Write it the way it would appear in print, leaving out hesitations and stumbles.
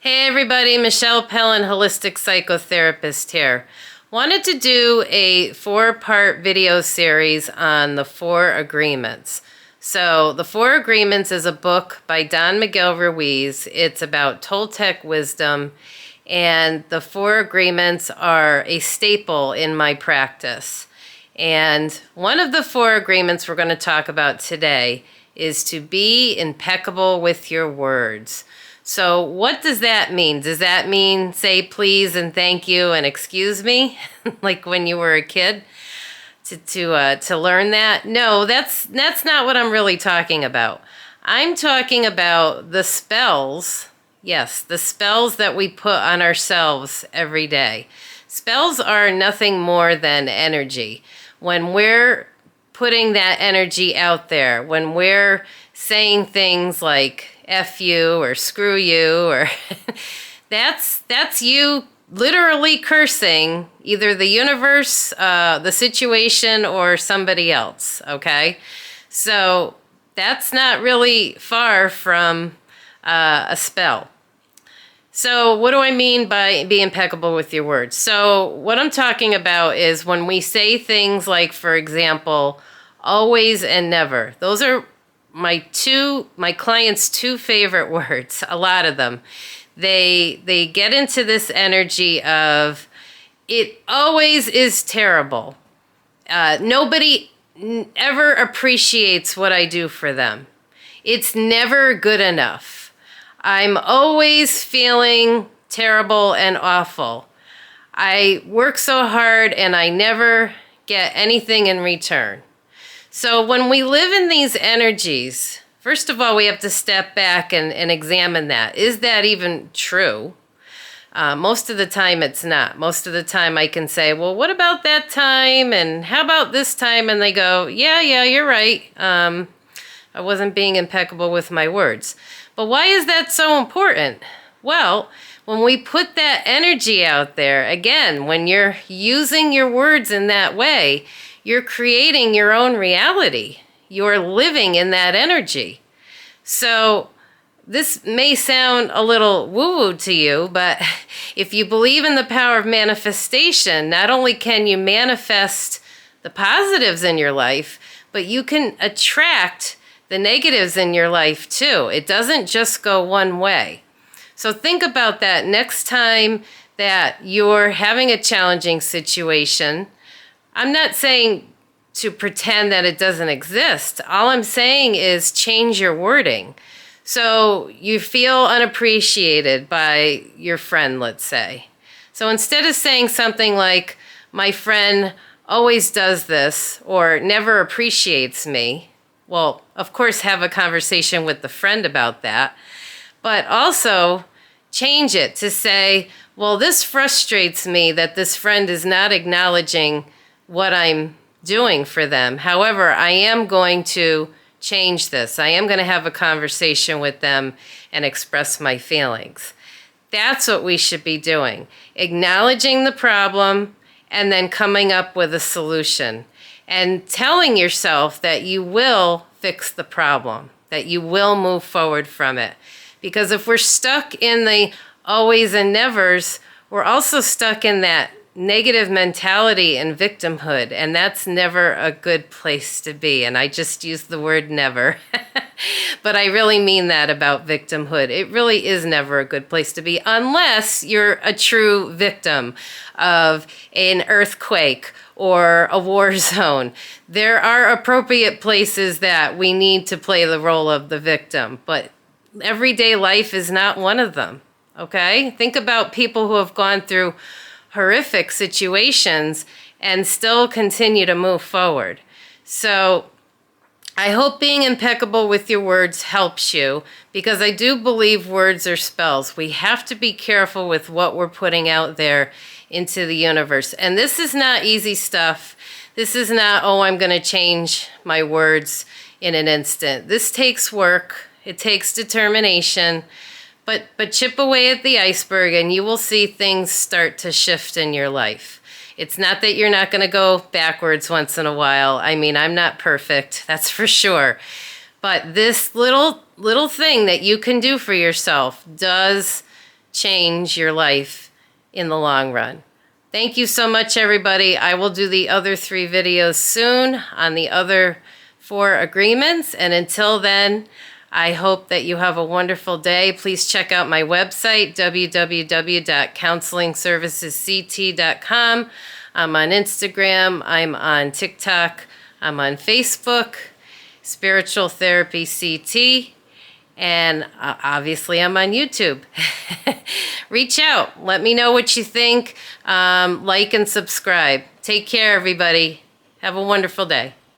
Hey everybody, Michelle Pellin, holistic psychotherapist here. Wanted to do a 4-part video series on the 4 agreements. So the 4 agreements is a book by Don Miguel Ruiz. It's about Toltec wisdom, and the 4 agreements are a staple in my practice. And one of the 4 agreements we're going to talk about today is to be impeccable with your words. So what does that mean? Does that mean say please and thank you and excuse me, like when you were a kid, to learn that? No, that's not what I'm really talking about. I'm talking about the spells. Yes, the spells that we put on ourselves every day. Spells are nothing more than energy. When we're putting that energy out there, when we're saying things like F you or screw you, or that's you literally cursing either the universe, the situation, or somebody else, okay? So that's not really far from a spell. So what do I mean by be impeccable with your words? So what I'm talking about is when we say things like, for example, always and never. Those are my clients' 2 favorite words, a lot of them. They get into this energy of it always is terrible. Nobody ever appreciates what I do for them. It's never good enough. I'm always feeling terrible and awful. I work so hard and I never get anything in return. So when we live in these energies, first of all, we have to step back and examine that. Is that even true? Most of the time it's not. Most of the time I can say, well, what about that time? And how about this time? And they go, yeah, you're right. I wasn't being impeccable with my words. But why is that so important? Well, when we put that energy out there, again, when you're using your words in that way, you're creating your own reality. You're living in that energy. So this may sound a little woo-woo to you, but if you believe in the power of manifestation, not only can you manifest the positives in your life, but you can attract the negatives in your life too. It doesn't just go one way. So think about that next time that you're having a challenging situation. I'm not saying to pretend that it doesn't exist. All I'm saying is change your wording. So you feel unappreciated by your friend, let's say. So instead of saying something like, my friend always does this or never appreciates me, well, of course, have a conversation with the friend about that. But also change it to say, well, this frustrates me that this friend is not acknowledging what I'm doing for them. However, I am going to change this. I am going to have a conversation with them and express my feelings. That's what we should be doing. Acknowledging the problem and then coming up with a solution. And telling yourself that you will fix the problem, that you will move forward from it. Because if we're stuck in the always and nevers, we're also stuck in that negative mentality and victimhood, and that's never a good place to be. And I just used the word never, but I really mean that about victimhood. It really is never a good place to be unless you're a true victim of an earthquake or a war zone. There are appropriate places that we need to play the role of the victim, but everyday life is not one of them, okay? Think about people who have gone through horrific situations and still continue to move forward. So I hope being impeccable with your words helps you, because I do believe words are spells. We have to be careful with what we're putting out there into the universe. And this is not easy stuff. This is not, oh, I'm going to change my words in an instant. This takes work. It takes determination. But chip away at the iceberg and you will see things start to shift in your life. It's not that you're not going to go backwards once in a while. I mean, I'm not perfect, that's for sure. But this little thing that you can do for yourself does change your life in the long run. Thank you so much, everybody. I will do the other 3 videos soon on the other 4 agreements. And until then, I hope that you have a wonderful day. Please check out my website, www.counselingservicesct.com. I'm on Instagram. I'm on TikTok. I'm on Facebook, Spiritual Therapy CT. And obviously, I'm on YouTube. Reach out. Let me know what you think. Like and subscribe. Take care, everybody. Have a wonderful day.